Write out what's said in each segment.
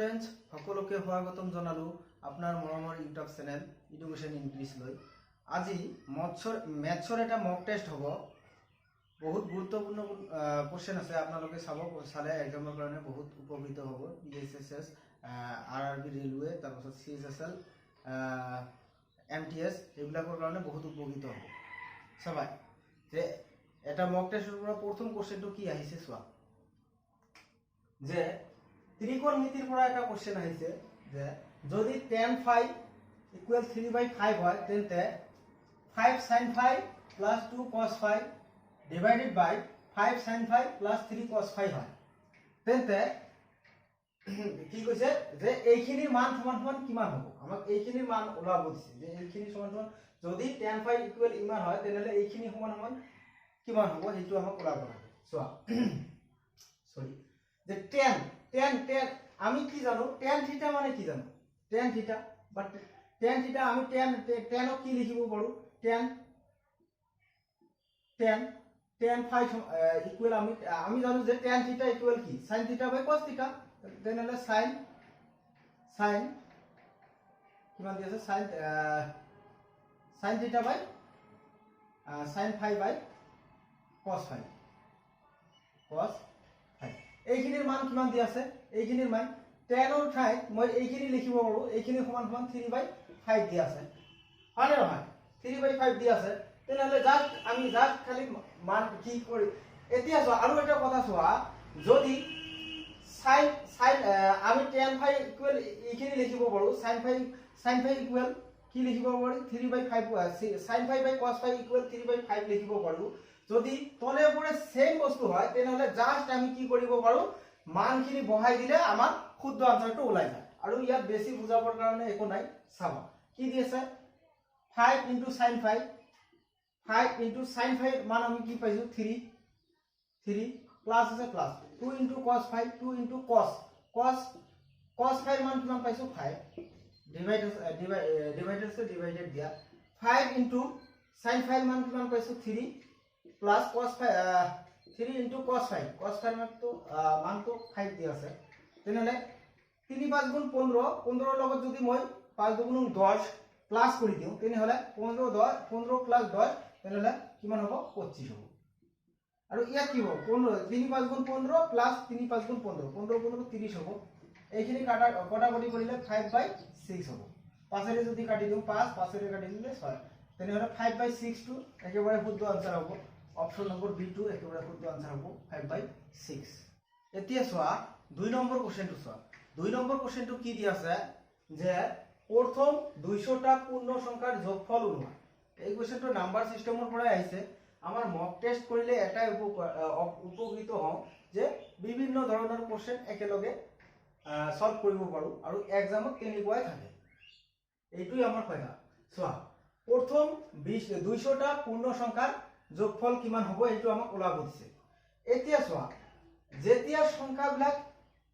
Friends সকলোকে স্বাগতম জনালো আপনাৰ মৰমৰ ইউটিউব চেনেল এডুকেশ্যন ইংলিশ লৈ। আজি মেথছৰ এটা মক টেষ্ট হ'ব। বহুত গুৰুত্বপূৰ্ণ কোশ্চেন আছে, আপোনালোকে চালে এক্সামৰ কাৰণে বহুত উপকৃত হ'ব। PSSS, RRB ৰেলৱে, তাৰপিছত CSSL, MTS এইবিলাকৰ কাৰণে বহুত উপকৃত হ'ব। চাবা যে এটা মক টেষ্টৰ পৰা প্ৰথম কোশ্চেনটো কি আহিছে চোৱা, যে ত্ৰিকোণমিতিৰ পৰা এটা কোশ্চেন আহিছে যে যদি tan phi equal 3/5 হয় তেন্তে 5 sin phi plus 2 cos phi divided by 5 sin phi plus 3 cos phi হয় তেন্তে কি কৈছে যে এইখিনিৰ মান সমান সমান কিমান হ'ব। আমাক এইখিনিৰ মান ওলাব দিছে যে এইখিনি সমান সমান যদি tan phi equal ইমান হয় তেনেহলে এইখিনি সমান সমান কিমান হ'ব সেইটো আমাক ওলাব লাগে। চোৱা সরি যে tan আমি কি জানো tan থিটা মানে কি জানো tan থিটা, বাট tan থিটা আমি tan ক কি লিখিব পাৰো tan phi ইকুয়াল আমি জানো যে tan থিটা ইকুয়াল কি sin থিটা বাই cos থিটা, তেনেহলে sin কিমান দি আছে sin থিটা বাই sin phi বাই cos phi এইখিনিৰ মান কিমান দি আছে, এইখিনিৰ মান tan ৰ ঠাইত মই এইখিনি লিখিব পাৰো, এইখিনি সমান সমান 3/5 দি আছে, হয় নহয় 3/5 দি আছে। তেনেহলে আমি খালি মান কি কৰি এতিয়া চোৱা আৰু এটা কথা চোৱা, যদি sin আমি tan phi ইকুয়াল এইখিনি লিখিব পাৰো, sin phi ইকুয়াল কি লিখিব পাৰো 3/5 sin phi বাই cos phi ইকুয়াল 3/5 লিখিব পাৰো। যদি তলে ওপৰে সেম বস্তু হয় তেনেহলে জাস্ট আমি কি কৰিব পাৰো মানখিনি বহাই দিলে আমাৰ শুদ্ধ আনসাৰটো ওলাই যায়। আৰু ইয়াত বেছি বুজাবৰ কাৰণে একো নাই। চাবা কি দি আছে 5 * sin phi, 5 * sin phi মান আমি কি পাইছো 3 প্লাস আছে plus 2 * cos phi, 2 * cos phi মান কিমান পাইছো 5 ডিভাইডেড দিয়া 5 * sin phi মান কিমান পাইছো 3 plus cos phi 3 * cos phi মানটো 5 দি আছে। তেনেহলে 3 × 5 = 15, 15 লগত যদি মই 5 × 2 = 10 প্লাস কৰি দিও তেনেহলে 15 প্লাস 10 তেনেহলে কিমান হ'ব 25 হ'ব। আৰু ইয়াত কি হ'ব 3 × 5 = 15 প্লাস 3 × 5 = 15, 15 × 30 হ'ব। এইখিনি কটাকটি কৰিলে 5/6 হ'ব। 5 এৰে যদি কাটি দিও 5, 5 এৰে কাটি দিলে 6, তেনেহলে 5/6 টো একেবাৰে শুদ্ধ আনসাৰ হ'ব। অপশন নম্বৰ B2 একেবাৰে শুদ্ধ আনসাৰ হ'ব 5/6। এতিয়া চোৱা 2 নম্বৰ কোশ্চেনটো চোৱা। 2 নম্বৰ কোশ্চেনটো কি দি আছে যে প্ৰথম 200টা পূৰ্ণ সংখ্যাৰ যোগফল উলিওৱা। এই কোশ্চেনটো নাম্বাৰ সিস্টেমৰ পৰা আহিছে। আমাৰ মক টেষ্ট কৰিলে এটাই উপকৃত হওঁ যে বিভিন্ন ধৰণৰ কোশ্চেন একেলগে সলভ কৰিব পাৰো আৰু এক্সামত তেনেকুৱাই থাকে। এইটোই আমাৰ ফায়দা। চোৱা প্ৰথম 200টা পূৰ্ণ সংখ্যাৰ যোগফল কিমান হ'ব এইটো আমাক ওলাব দিছে। এতিয়া চোৱা যেতিয়া সংখ্যাবিলাক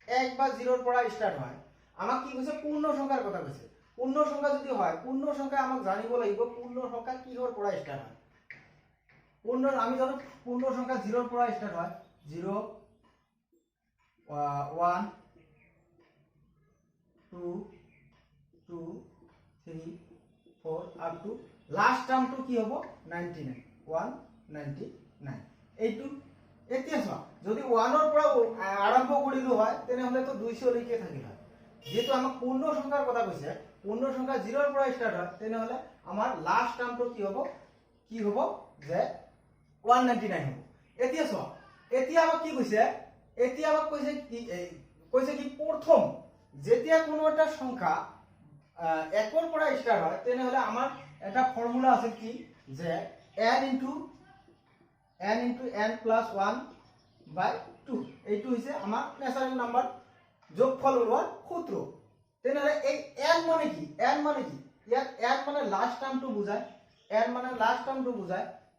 1 বা 0 ৰ পৰা স্টাৰ্ট হয়, আমাক কি কৈছে পূৰ্ণ সংখ্যাৰ কথা কৈছে। পূৰ্ণ সংখ্যা যদি হয়, পূৰ্ণ সংখ্যা আমাক জানিব লাগিব পূৰ্ণ সংখ্যা কিহৰ পৰা স্টাৰ্ট হয়। আমি জানো পূৰ্ণ সংখ্যা 0 ৰ পৰা স্টাৰ্ট হয়, 0 1 2 2 3 4 up to লাস্ট টার্মটো কি হ'ব 99, 199 এইটো। এতিয়া চোৱা যদি 1 ৰ পৰা আৰম্ভ কৰিলো হয় তেনেহলে তো 200 লৈকে থাকিল হয়। যেহেতু আমাক পূৰ্ণ সংখ্যাৰ কথা কৈছে, পূৰ্ণ সংখ্যা 0 ৰ পৰা স্টাৰ্ট হয় তেনেহলে আমাৰ লাস্ট টাৰ্মটো কি হ'ব যে 199 হ'ব। এতিয়া চোৱা এতিয়া আমাক কি কৈছে, এতিয়া আমাক কৈছে কি প্ৰথম যেতিয়া কোনো এটা সংখ্যা 1 ৰ পৰা স্টাৰ্ট হয় তেনেহলে আমাৰ এটা ফৰ্মুলা আছে কি যে n * n + 1/2 এইটো হৈছে আমাৰ ন্যাচাৰাল নাম্বাৰ যোগফল ওলোৱাৰ সূত্র। তেনেহলে এই n মানে কি ইয়াত n মানে লাস্ট টার্মটো বুজায়,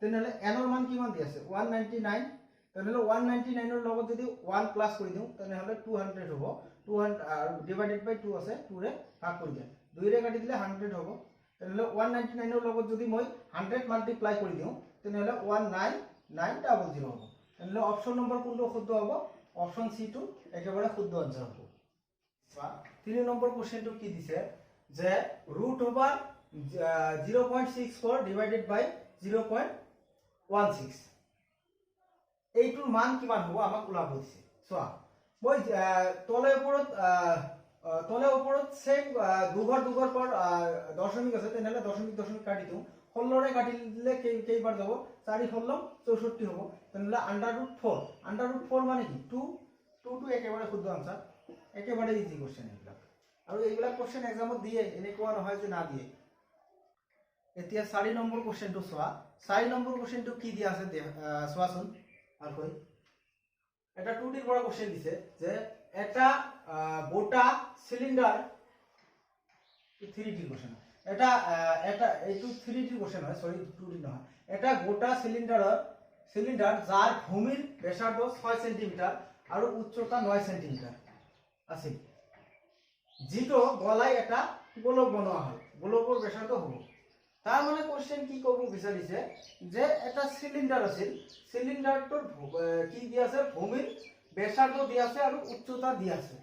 তেনেহলে n ৰ মান কিমান দি আছে 199, তেনেহলে 199 ৰ লগত যদি 1 প্লাস কৰি দিও তেনেহলে 200 হ'ব। 200 আৰু ডিভাইডেড বাই 2 আছে, 2 ৰে ভাগ কৰি দিয়া, 2 ৰে কাটি দিলে 100 হ'ব। তেনেহলে 199 ৰ লগত যদি মই 100 মাল্টিপ্লাই কৰি দিও তেনেহলে 19900 হ'ব। তেনেহলে অপশন নম্বৰ কোনটো শুদ্ধ হ'ব, অপশন C টো একেবাৰে শুদ্ধ আনসাৰ হ'ব। 3 নম্বৰ কোশ্চেনটো কি দিছে যে ৰুট ওভাৰ 0.64 ডিভাইডেড বাই 0.16 এইটোৰ মান কিমান হ'ব আমাক ওলাব দিছে চোৱা মই তলে ওপৰত সেম দুঘৰ পৰ দশমিক আছে তেনেহলে দশমিক কাটি দিওঁ 16 ৰে কাটি দিলে কেইবাৰ যাব 4 16 64 হ'ব তেনেহলে √4 মানে কি 2 টু একেবাৰে শুদ্ধ আনসাৰ একেবাৰে ইজি কোশ্চেন এইবিলাক আৰু এইবিলাক কোশ্চেন এক্সামত দিয়ে এনেকুৱা নহয় যে না দিয়ে এতিয়া 4 নম্বৰ কোশ্চেনটো চোৱা 4 নম্বৰ কোশ্চেনটো কি দিয়া আছে চোৱাচোন আকৌ এটা 2D ৰ পৰা কোশ্চেন দিছে যে এটা গোটা সিলিন্ডার 3D কোশ্চেন এটা এইটো 3D কোশ্চেন হয় সরি 2D নহয় এটা গোটা সিলিন্ডার যার ভূমির ব্যাসার্ধ 6 সেন্টিমিটার আৰু উচ্চতা 9 সেন্টিমিটাৰ আছে যেটো গলাই এটা গোলক বনোৱা হয় গোলকৰ ব্যাসাৰ্ধ হ'ব তাৰ মানে কোশ্চেন কি কব বিচাৰিছে যে এটা সিলিন্ডাৰ আছিল সিলিন্ডাৰটোৰ কি দিয়া আছে ভূমিৰ ব্যাসাৰ্ধ দিয়া আছে আৰু উচ্চতা দিয়া আছে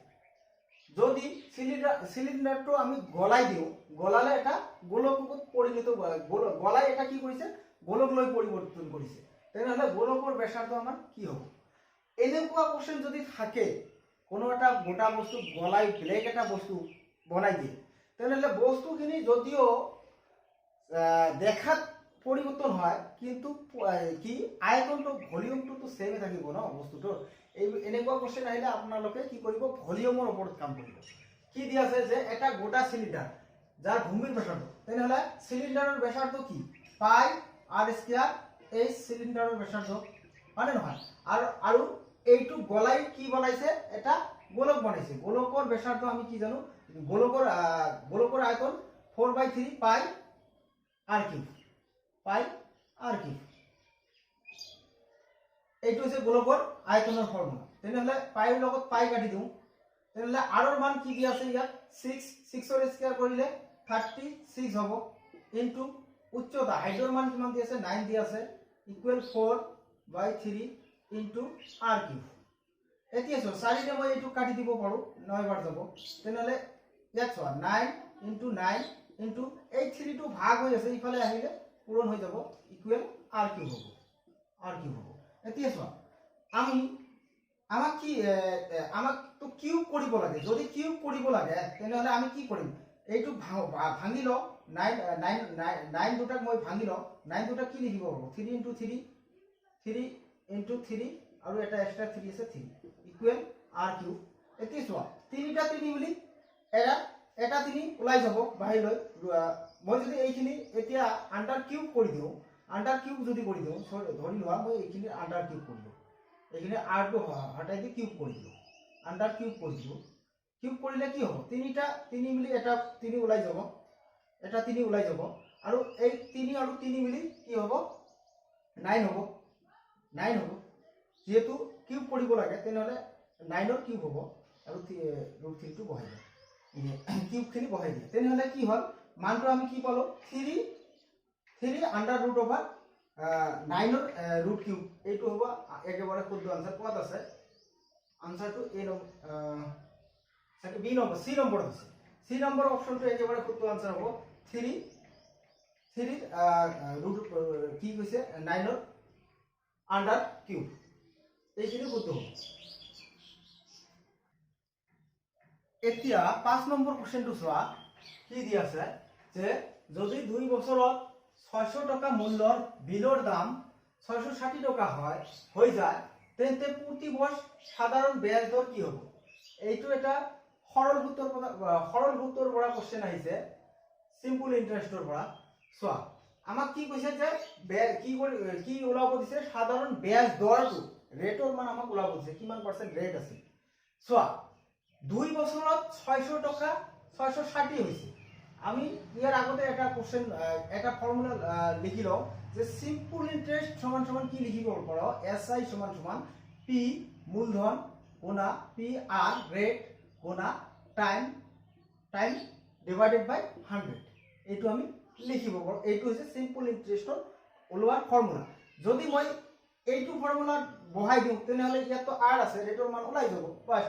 যদি সিলিন্ডাৰটো আমি গলাই দিও গলালে এটা গোলকত পৰিণত গলাই এটা কি কৰিছে গোলক লৈ পৰিৱৰ্তন কৰিছে তেনেহলে গোলকৰ ব্যাসাৰ্ধ আমাৰ কি হ'ব এনেকুৱা কোশ্চেন যদি থাকে কোনো এটা গোটা বস্তু গলাই ব্লেক এটা বস্তু বনাই দিয়ে তেনেহলে বস্তুখিনি যদিও দেখাত পরিবর্তন হয় কিন্তু কি আয়তনটো ভলিউমটো তো সেমে থাকিব ন বস্তুটোৰ এই এনেকুৱা কোশ্চেন আহিলে আপোনালোকে কি কৰিব ভলিউমৰ ওপৰত কাম কৰিব কি দিয়া আছে যে এটা গোটা সিলিন্ডাৰ যাৰ ভূমিৰ ব্যাসাৰ্ধ তেনেহলে সিলিন্ডাৰৰ ব্যাসাৰ্ধ কি পাই r স্কয়াৰ এই সিলিন্ডাৰৰ ব্যাসাৰ্ধ মানে নহয় আৰু এইটো গলাই কি বনাইছে এটা গোলক বনাইছে গোলকৰ ব্যাসাৰ্ধ আমি কি জানো গোলকৰ আয়তন 4/3 পাই r কিউব এইটো হৈছে গোলকৰ আয়তনৰ ফৰ্মুলা তেনেহলে পাইৰ লগত পাই কাটি দিও তেনেহলে r ৰ মান কি দিয়া আছে ইয়াত 6 ৰ স্কয়াৰ কৰিলে 36 হ'ব ইনটু উচ্চতা হাইটৰ মান কিমান দিয়া আছে 9 দিয়া আছে ইকুৱেল 4/3 ইনটু r কিউব এতিয়া চোৱা 4 ৰে মই এইটো কাটি দিব পাৰো 9 বাৰ যাব তেনেহলে ইয়াত চোৱা 9 ইনটু 9 ইনটু এই 3 টো ভাগ হৈ আছে ইফালে আহিলে পূৰণ হৈ যাব ইকুৱেল r কিউব হ'ব এতিয়া চোৱা আমাক তো কিউব কৰিব লাগে যদি কিউব কৰিব লাগে তেনেহলে আমি কি কৰিম এইটো ভাঙি ল 9 দুটাক মই ভাঙি ল 9 দুটা কি লিখিব হ'ব 3 ইনটু 3 আৰু এটা এক্সট্ৰা 3 আছে 3 ইকুৱেল r কিউব এতিয়া চোৱা 3টা 3 বুলি এটা 3 ওলাই যাব বাহিৰলৈ মই যদি এইখিনি এতিয়া আন্ডাৰ কিউব কৰি দিও যদি কৰি দিও ধৰি লোৱা মই এইখিনি আন্ডাৰ কিউব কৰি দিও এইখিনি r টো হটাই দি কিউব কৰি দিও আন্ডাৰ কিউব কৰি দিও কিউব কৰিলে কি হ'ব 3টা 3 মিলি এটা 3 ওলাই যাব আৰু এই 3 আৰু 3 মিলি কি হ'ব 9 হ'ব যেহেতু কিউব কৰিব লাগে তেনেহলে 9 ৰ কিউব হ'ব আৰু √3 টো বহাই দিও কিউব খিনি বহাই দিও তেনেহলে কি হ'ল মানটো আমি কি পালো 3 আন্ডাৰ ৰুট ওভাৰ 9 ৰ ৰুট কিউব এইটো হ'ব একেবাৰে শুদ্ধ আনসাৰ কোৱাত আছে আনসাৰটো A B number C number আছে সি নম্বৰ অপশনটো একেবাৰে শুদ্ধ আনসাৰ হ'ব 3 ৰুট কি কৈছে 9 ৰ আন্ডাৰ কিউব এইখিনি শুদ্ধ হ'ব এতিয়া 5 নম্বৰ কোশ্চেনটো চোৱা কি দি আছে যে যদি 2 বছৰত 600 টাকা মূল্যৰ বিলৰ দাম 660 টাকা হৈ যায় তেন্তে প্ৰতি বছৰ সাধাৰণ ব্যাজ দৰ কি হ'ব এইটো এটা সৰল সূত্ৰৰ পৰা কোশ্চেন আহিছে সিম্পল ইন্টাৰেস্টৰ পৰা চোৱা আমাক কি কৈছে যে কি ওলাব দিছে সাধাৰণ ব্যাজ দৰটো ৰেটৰ মান আমাক ওলাব দিছে কিমান পাৰ্সেন্ট ৰেট আছে চোৱা 2 বছৰত 600 টাকা 660 হৈছে আমি ইয়াৰ আগতে এটা কোশ্চেন এটা ফৰ্মুলা লিখি লও যে সিম্পল ইন্টাৰেস্ট সমান সমান কি লিখিব পাৰো এসআই সমান সমান পি মূলধন গুণা পি আৰ ৰেট গুণা টাইম ডিভাইডেড বাই 100 এইটো আমি লিখিব পাৰো এইটো হৈছে সিম্পল ইন্টাৰেস্টৰ ওলোৱাৰ ফৰ্মুলা যদি মই এইটো ফৰ্মুলা বহাই দিও তেনেহলে ইয়াত তো আৰ আছে ৰেটৰ মান ওলাই যাব বাস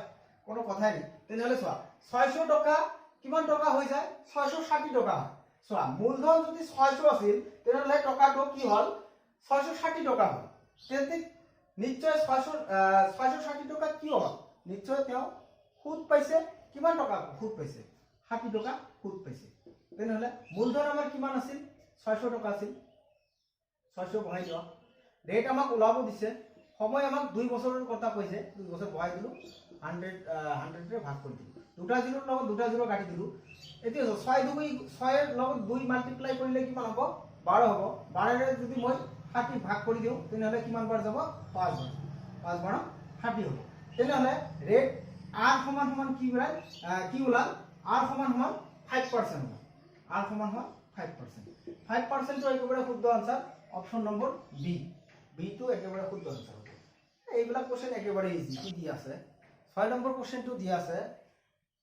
কোনো কথাই নাই তেনেহলে চোৱা 600 টকা কিমান টকা হৈ যায় 660 টকা হয় চোৱা মূলধন যদি 600 আছিল তেনেহলে টকাটো কি হল 660 টকা হল তেন্তে নিশ্চয় 660 টকা কি হল নিশ্চয় তেওঁ সুদ পাইছে কিমান টকা সুদ পাইছে 60 টকা সুদ পাইছে তেনেহলে মূলধন আমাৰ কিমান আছিল 600 টকা আছিল 600 বহাই দিও ৰেট আমাক ওলাব দিছে সময় আমাক 2 বছৰৰ কথা কৈছে 2 বছৰ বহাই দিলো 100 ৰে ভাগ কৰি দিলো দুটা জিৰোৰ লগত দুটা জিৰো কাটি দিলো এতিয়া 6 এৰ লগত 2 মাল্টিপ্লাই কৰিলে কিমান হ'ব 12 হ'ব 12 ৰে যদি মই 60 ভাগ কৰি দিও তেনেহলে কিমান বাৰ যাব 5 বাৰ 60 হ'ব তেনেহলে ৰেট r সমান সমান কি ওলাল কি ওলাল r সমান সমান 5% r সমান সমান 5% 5% তো একেবাৰে শুদ্ধ answer option number B B টো একেবাৰে শুদ্ধ আনসাৰ হ'ব এইবিলাক কোশ্চেন একেবাৰে ইজি কি দি আছে 6 নম্বৰ কোশ্চেনটো দি আছে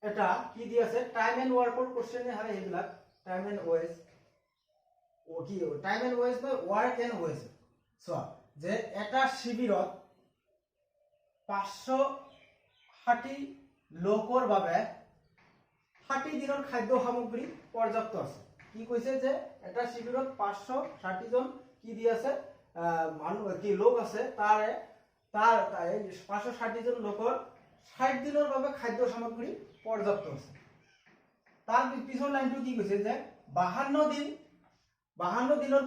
এটা কি দি আছে টাইম এন্ড ওয়াৰ্কৰ কোশ্চেনে হয় এইবিলাক টাইম এন্ড ওয়েজ ও কি time and wages by work and wages so যে এটা শিবিৰত 560 লোকৰ বাবে 60 দিনৰ খাদ্য সামগ্ৰী পৰ্যাপ্ত আছে কি কৈছে যে এটা শিবিৰত 560 জন কি দি আছে মানুহ কি লোক আছে তাৰ 560 জন লোকৰ 60 দিনৰ বাবে খাদ্য সামগ্ৰী পৰ্যাপ্ত আছে তাৰ পিছৰ লাইনটো কি কৈছে যে 52 দিনৰ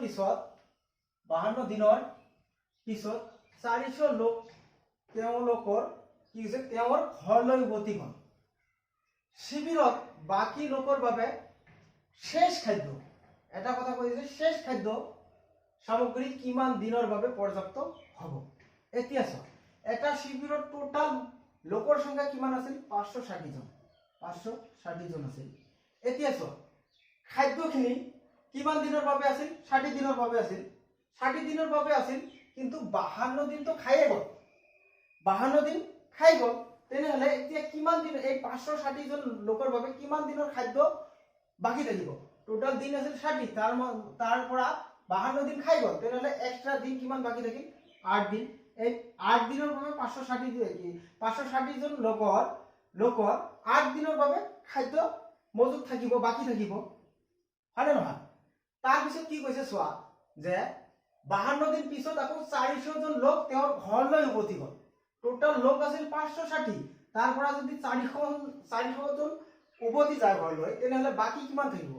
পিছত 400 লোক তেওঁলোকৰ কি হৈছে তেওঁৰ ঘৰলৈ উভতি গ'ল শিবিৰত বাকি লোকৰ বাবে শেষ খাদ্য এটা কথা কৈছে শেষ খাদ্য সামগ্ৰী কিমান দিনৰ বাবে পৰ্যাপ্ত হ'ব এতিয়া চাওক এটা শিবিৰত টোটাল লোকৰ সংখ্যা কিমান আছিল 560 জন 560 জন আছিল এতিয়া চাওক খাদ্যখিনি কিমান দিনৰ বাবে আছিল 60 দিনৰ বাবে আছিল 60 দিনৰ বাবে আছিল কিন্তু 52 দিন তো খাইয়ে গ'ল 52 দিন খাই গ'ল তেনেহলে এতিয়া কিমান দিন এই 560 জন লোকৰ বাবে কিমান দিনৰ খাদ্য বাকি থাকিব টোটাল দিন আছিল 60 তাৰ পৰা 52 দিন খাই গ'ল তেনেহলে এক্সট্ৰা দিন কিমান বাকি থাকিল 8 দিন এই 8 দিনৰ বাবে 560 জন লোকৰ 8 দিনৰ বাবে খাদ্য মজুত থাকিব বাকি থাকিব হয় না তাৰ পিছত কি কৈছে চোৱা যে 52 দিন পিছত আকৌ 400 জন লোক তেওঁৰ ঘৰলৈ উভতি গ'ল টোটাল লোক আছিল 560 তাৰ পৰা যদি 400 জন উভতি যায় ঘৰলৈ তেনেহলে বাকি কিমান থাকিব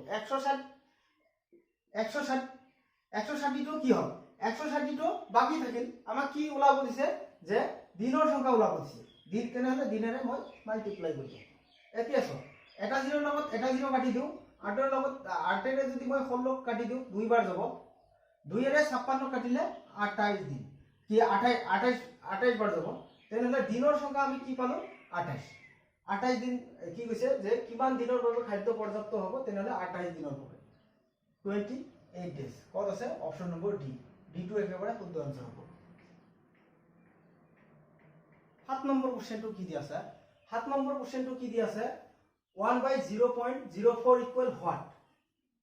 160 টো কি হ'ল 160 টো বাকি থাকিল আমাক কি ওলাব দিছে যে দিনৰ সংখ্যা ওলাব দিছে দিন তেনেহলে দিনেৰে মই মাল্টিপ্লাই কৰিম এতিয়া চোৱা এটা জিৰোৰ লগত এটা জিৰো কাটি দিও 8 ৰ লগত 8 ৰে যদি মই 16 কাটি দিও দুই বাৰ যাব 2 ৰে 56 কাটিলে 28 দিন কি 28 বাৰ যাব তেনেহলে দিনৰ সংখ্যা আমি কি পালো 28 দিন কি কৈছে যে কিমান দিনৰ বাবে খাদ্য পৰ্যাপ্ত হ'ব তেনেহলে 28 দিনৰ বাবে 28 ডেজ কত আছে অপচন নম্বৰ ডি ডি টো একেবাৰে শুদ্ধ আনসাৰ হ'ব 7 নম্বৰ কোশ্চেনটো কি দি আছে 7 নম্বৰ কোশ্চেনটো কি দি আছে 1/0.04 ইকুৱেল হোৱাট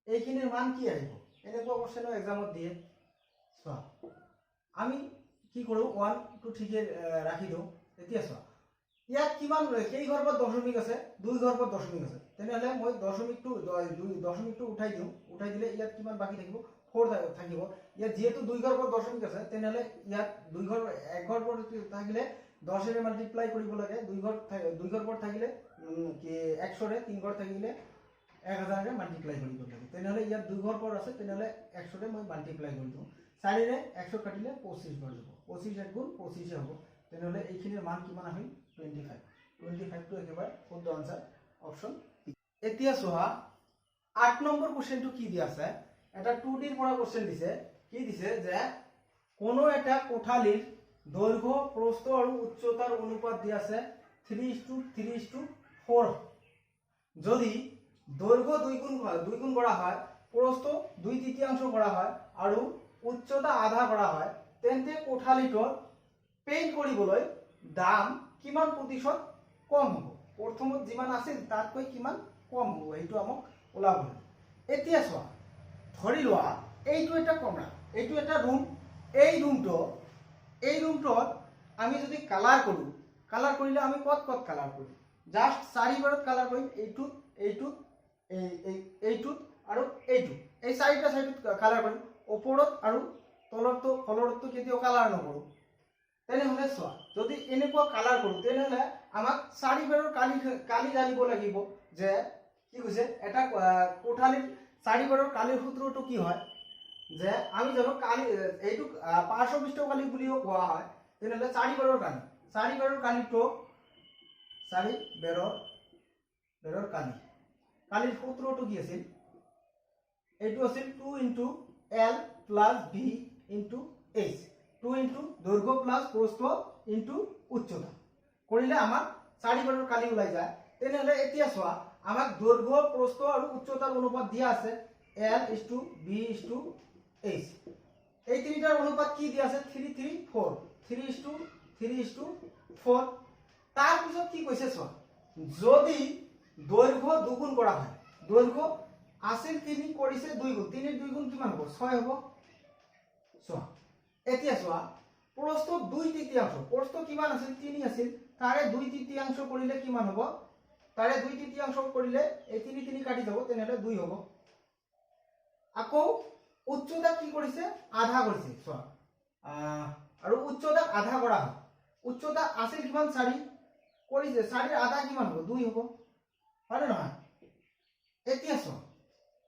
এইখিনিৰ মান কি আহিব এনেকুৱা কোশ্চেনো এক্সামত দিয়ে চোৱা আমি কি কৰো 1 টো ঠিকে ৰাখি দিও এতিয়া চোৱা ইয়াত কিমান কেই ঘৰপত দশমিক আছে 2 ঘৰপত দশমিক আছে তেনেহলে মই দশমিকটো উঠাই দিলে ইয়াত কিমান বাকি থাকিব 4 থাকিব ইয়াত যেহেতু 2 ঘৰপত দশমিক আছে তেনেহলে ইয়াত 2 ঘৰ এক ঘৰপত থাকিলে 10 ৰে মাল্টিপ্লাই কৰিব লাগে 2 ঘৰপত থাকিলে কি 100 ৰে 3 ঘৰ থাকিলে 1000 ৰে মাল্টিপ্লাই কৰিব লাগে তেনেহলে ইয়াত 2 ঘৰপত আছে তেনেহলে 100 ৰে মই মাল্টিপ্লাই কৰি দিও 4 ৰে 100 কাটিলে 25 বাৰ যাব 25 গুণ 25 হ'ব তেনেহলে এইখিনিৰ মান কিমান আহিল 25 টো একেবাৰে শুদ্ধ আনসাৰ অপচন এতিয়া চোৱা 8 নম্বৰ কোশ্চেনটো কি দি আছে এটা 2D ৰ পৰা কোশ্চেন দিছে কি দিছে যে কোনো এটা কোঠালিৰ দৈৰ্ঘ্য প্ৰস্থ আৰু উচ্চতাৰ অনুপাত দি আছে 3:3:4 যদি দৈৰ্ঘ্য 2 গুণ কৰা হয় প্ৰস্থ 2/3 কৰা হয় আৰু উচ্চতা আধা কৰা হয় তেন্তে কোঠালিটোৰ পেইন্ট কৰিবলৈ দাম কিমান প্ৰতিশত কম হ'ব প্ৰথমত যিমান আছিল তাতকৈ কিমান কম হ'ব এইটো আমাক ওলাব এতিয়া চোৱা ধৰি লোৱা এইটো এটা কমৰা এইটো এটা ৰুম এই ৰুমটোত আমি যদি কালাৰ কৰিলে আমি কত কালাৰ কৰিম জাস্ট 4 বাৰত কালাৰ কৰিম এইটো আৰু এইটো এই চাৰিটা সাইডত কালাৰ কৰিম ওপৰত আৰু তলৰটো ফলৰটো কেতিয়াও কালাৰ নকৰো তেনেহলে চোৱা যদি এনেকুৱা কালাৰ কৰো তেনেহলে আমাক 4 বাৰৰ কালি জানিব লাগিব যে কি কৈছে এটা কোঠালিৰ 4 বাৰৰ কালিৰ সূত্ৰটো কি হয় যে আমি জানো কালি এইটো পাৰ্শ্ববিষ্ট কালি বুলিও কোৱা হয় তেনেহলে 4 বাৰৰ কালিটো 4 বাৰৰ কালিৰ সূত্ৰটো কি আছিল এইটো আছিল 2 * L + B * H 2 * দৈৰ্ঘ্য + প্ৰস্থ * উচ্চতা কৰিলে আমাক 4 বাৰৰ কালি ওলাই যায় তেনেহলে এতিয়া চোৱা আমাক দৈৰ্ঘ্য প্ৰস্থ আৰু উচ্চতাৰ অনুপাত দিয়া আছে L * B * H এই তিনিটাৰ অনুপাত কি দিয়া আছে 3:3:4 3:3:4 তাৰ পিছত কি কৈছে চোৱা যদি দৈৰ্ঘ্য দুগুণ কৰা হয় দৈৰ্ঘ্য আছিল 3 কৰিছে 2 গুণ 3 ৰ 2 গুণ কিমান হ'ব 6 হ'ব চোৱা এতিয়া চোৱা প্ৰস্থ 2/3 প্ৰস্থ কিমান আছিল 3 আছিল তাৰে 2/3 কৰিলে কিমান হ'ব তাৰে 2/3 কৰিলে এই 3 3 কাটি যাব তেনেহলে 2 হ'ব আকৌ উচ্চতা কি কৰিছে আধা কৰিছে চোৱা আৰু উচ্চতা আধা কৰা হয় উচ্চতা আছিল কিমান 4 কৰিছে 4 ৰ আধা কিমান হ'ব 2 হ'ব হয় না এতিয়া চোৱা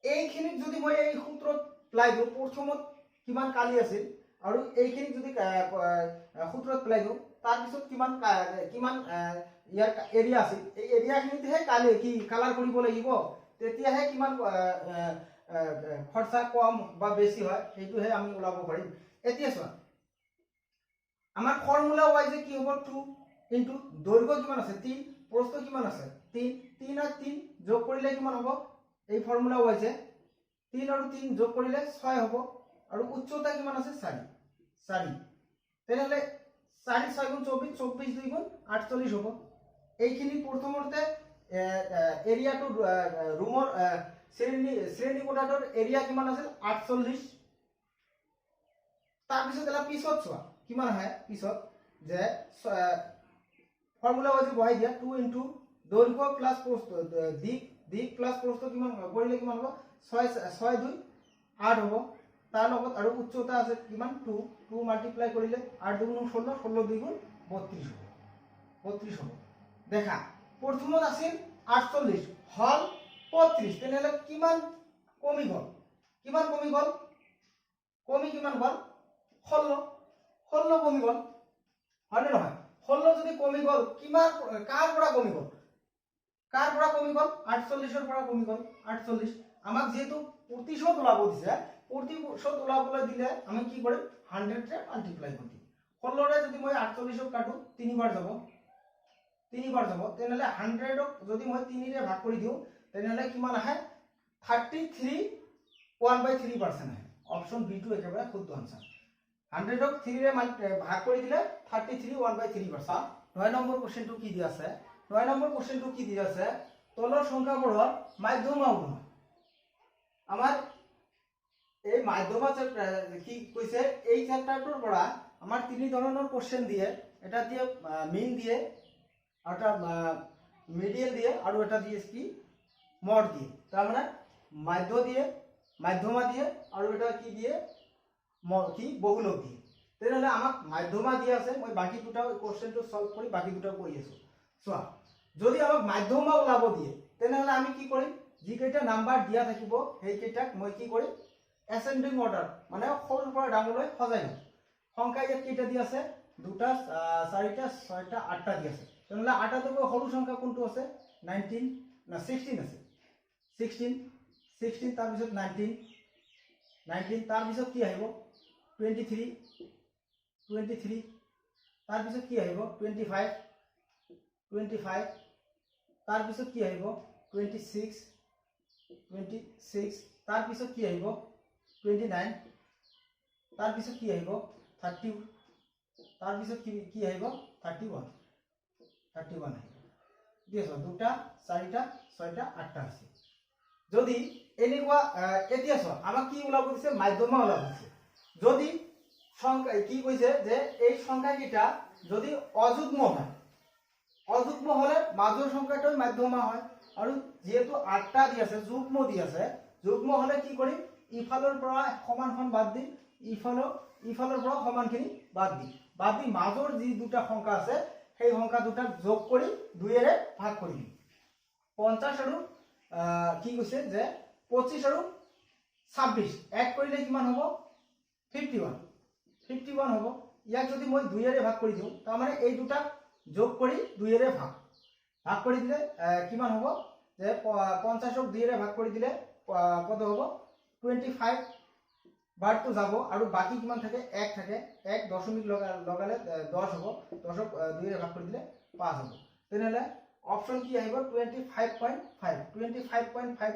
এইখিনিক যদি মই এই সূত্ৰত প্লাই দিও প্ৰথমত কিমান কালি আছিল আৰু এইখিনিক যদি সূত্ৰত প্লাই দিও তাৰ পিছত কিমান ইয়াৰ এৰিয়া আছিল এই এৰিয়াখিনিতে কালি কি কালাৰ কৰিব লাগিব তেতিয়াহে কিমান খৰচা কম বা বেছি হয় এইটোহে আমি ওলাব পাৰিম এতিয়া চোৱা আমাৰ ফৰ্মুলা ওয়াইজে কি হ'ব 2 * দৈৰ্ঘ্য কিমান আছে 3 প্ৰস্থ কিমান আছে 3 3 আৰু 3 যোগ কৰিলে কিমান হ'ব এই ফৰ্মুলা ওয়াইজে 3 আৰু 3 যোগ কৰিলে 6 হ'ব আৰু উচ্চতা কিমান আছে 4 তেনেহলে 4 6 গুণ 24 24 2 গুণ 48 হ'ব এইখিনি প্ৰথমতে এৰিয়াটো ৰুমৰ শ্ৰেণী কোঠাটোৰ এৰিয়া কিমান আছিল 48 তাৰ পিছত এলা পিছত চোৱা কিমান হয় পিছত যে ফৰ্মুলা ওয়াইজে বহাই দিয়া 2 * দৈৰ্ঘ্য + প্ৰস্থ দিক + প্ৰস্থ কিমান কৰিলে কিমান হ'ব 6 6 2 8 হ'ব তাৰ লগত আৰু উচ্চতা আছে কিমান 2 মাল্টিপ্লাই কৰিলে 8 2 গুণ 16 16 2 গুণ 32 হ'ব দেখা প্ৰথমত আছিল 48 হল 35 তেনেহলে কিমান কমি গল কমি কিমান গল 16 কমি গল হয় না নহয় 16 যদি কমি গল কিমান কাৰ পৰা কমি গল 48 ৰ পৰা কমি গল 48 আমাক যেহেতু প্ৰতিশত ওলাব দিছে প্ৰতিশত ওলাবলৈ দিলে আমি কি কৰিম 100 ৰে মাল্টিপ্লাই কৰি দিম 16 ৰে যদি মই 48 ক কাটো 3 বাৰ যাব তেনেহলে 100 ক যদি মই 3 ৰে ভাগ কৰি দিও তেনেহলে কিমান আহে 33 1/3% আহে অপচন বি টো একেবাৰে শুদ্ধ আনসাৰ 100 ক 3 ৰে ভাগ কৰি দিলে 33 1/3% 9 নম্বৰ কোশ্চেনটো কি দিয়া আছে 9 নম্বৰ কোশ্চেনটো কি দিয়া আছে তলৰ সংখ্যাবোৰৰ মাধ্যমা উলিওৱা আমাৰ এই মাধ্যমা কি কৈছে এই চ্যাপ্টাৰটোৰ পৰা আমাৰ তিনি ধৰণৰ কোশ্চেন দিয়ে এটা দিয়ে মিন দিয়ে এটা মিডিয়ান দিয়ে আৰু এটা দিয়ে কি মড দিয়ে তাৰ মানে মাধ্যমা দিয়ে আৰু এটা কি দিয়ে কি বহুলক দিয়ে তেনেহলে আমাক মাধ্যমা দিয়া আছে মই বাকি দুটা কোশ্চেনটো সলভ কৰি বাকি দুটা কৈ আছো চোৱা যদি আমাক মাধ্যমা ওলাব দিয়ে তেনেহলে আমি কি কৰিম যি কেইটা নাম্বাৰ দিয়া থাকিব সেই কেইটাক মই কি কৰিম এসেন্ডিং অৰ্ডাৰ মানে সৰুৰ পৰা ডাঙৰলৈ সজাই দিম সংখ্যা ইয়াত কেইটা দিয়া আছে দুটা চাৰিটা ছয়টা আঠটা দিয়া আছে তেনেহলে আটাতকৈ সৰু সংখ্যা কোনটো আছে 16 আছে 16 তাৰ পিছত 19 তাৰ পিছত কি আহিব 23 তাৰ পিছত কি আহিব 25 তাৰ পিছত কি আহিব 26 তাৰ পিছত কি আহিব 29 তাৰ পিছত কি আহিব 30 তাৰ পিছত কি আহিব 31 আহিব দিছ দুটা চাৰিটা ছয়টা আঠটা আছে যদি এনেকুৱা এতিয়া চোৱা আমাক কি ওলাব দিছে মাধ্যমা ওলাব দিছে যদি সংখ্যা কি কৈছে যে এই সংখ্যা কিটা যদি অযুগ্ম হয় অযুগ্ম হলে মাজৰ সংখ্যাটোই মধ্যমা হয় আৰু যেহেতু 8টা দি আছে যুগ্ম দি আছে যুগ্ম হলে কি কৰিম ইফালৰ পৰা সমানখন বাদ দিম ইফালৰ পৰা সমানখিনি বাদ দি মাজৰ যি দুটা সংখ্যা আছে সেই সংখ্যা দুটাক যোগ কৰি 2 এৰে ভাগ কৰি দিম 50 আৰু কি কৈছে যে 25 আৰু 26 এক কৰিলে কিমান হ'ব 51 হ'ব ইয়াক যদি মই 2 এৰে ভাগ কৰি দিওঁ তাৰ মানে এই দুটা যোগ কৰি 2 এৰে ভাগ কৰি দিলে কিমান হ'ব যে 50 ক 2 এৰে ভাগ কৰি দিলে কত হ'ব 25 বাৰটো যাব আৰু বাকি কিমান থাকে 1 থাকে 1 দশমিক লগালে 10 হ'ব 10 ক 2 এৰে ভাগ কৰি দিলে 5 হ'ব তেনেহলে অপচন কি আহিব 25.5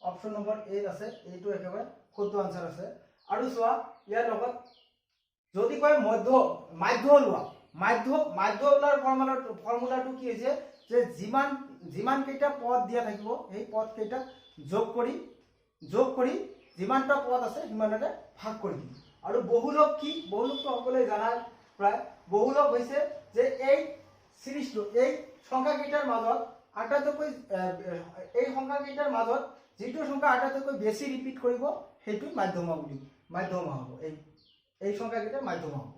অপচন নম্বৰ 8 আছে এইটো একেবাৰে শুদ্ধ আনসাৰ আছে আৰু চোৱা ইয়াৰ লগত যদি কয় মাধ্য ওলাৰ ফৰ্মুলাটো কি হৈছে যে যিমান কেইটা পদ দিয়া থাকিব এই পদ কেইটা যোগ কৰি যিমানটা পদ আছে সিমানটা ভাগ কৰি দিম আৰু বহুলক কি বহুলকটো সকলোৱে জানাই প্ৰায় বহুলক হৈছে যে এই সিৰিজটো এই সংখ্যা কেইটাৰ মাজত আটাইতকৈ এই সংখ্যা কেইটাৰ মাজত যিটো সংখ্যা আটাইতকৈ বেছি ৰিপিট কৰিব সেইটো মধ্যমা হ'ব এই সংখ্যা কেইটা মধ্যমা হ'ব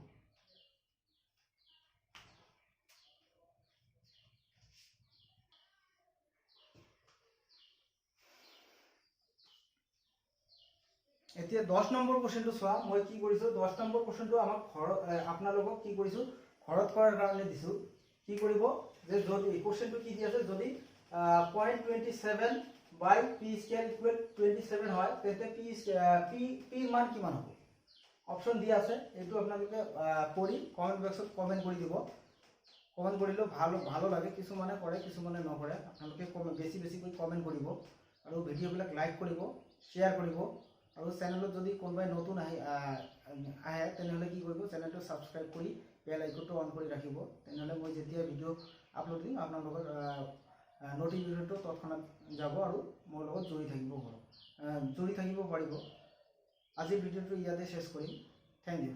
এতিয়া 10 নম্বৰ কোশ্চেনটো চোৱা মই কি কৰিছো 10 নম্বৰ কোশ্চেনটো আমাক আপোনালোকক কি কৰিছো ঘৰত কৰাৰ কাৰণে দিছো কি কৰিব যে যদি কোশ্চেনটো কি দি আছে যদি 0.27 by p স্কয়ার ইকুয়াল 27 হয় তেতে p মান কিমান হ'ব অপচন দিয়া আছে এইটো আপোনালোকে পঢ়ি কমেন্ট বক্সত কমেন্ট কৰি দিব কমেন্ট কৰিলে ভালো লাগে কিছুমানে কৰে কিছুমানে নকৰে আপোনালোকে বেছি কমেন্ট কৰিব আৰু ভিডিওবিলাক লাইক কৰিব শেয়াৰ কৰিব আৰু চেনেলত যদি কোনোবাই নতুন আহে তেনেহলে কি কৰিব চেনেলটো সাবস্ক্ৰাইব কৰি বেল আইকনটো অন কৰি ৰাখিব তেনেহলে মই যেতিয়া ভিডিও আপলোড দিম আপোনালোকৰ নোটিফিকেশনটো তৎক্ষণাত যাব আৰু মোৰ লগত জড়িত থাকিব পাৰিব আজিৰ ভিডিওটো ইয়াতে শেষ কৰিম থ্যাংক ইউ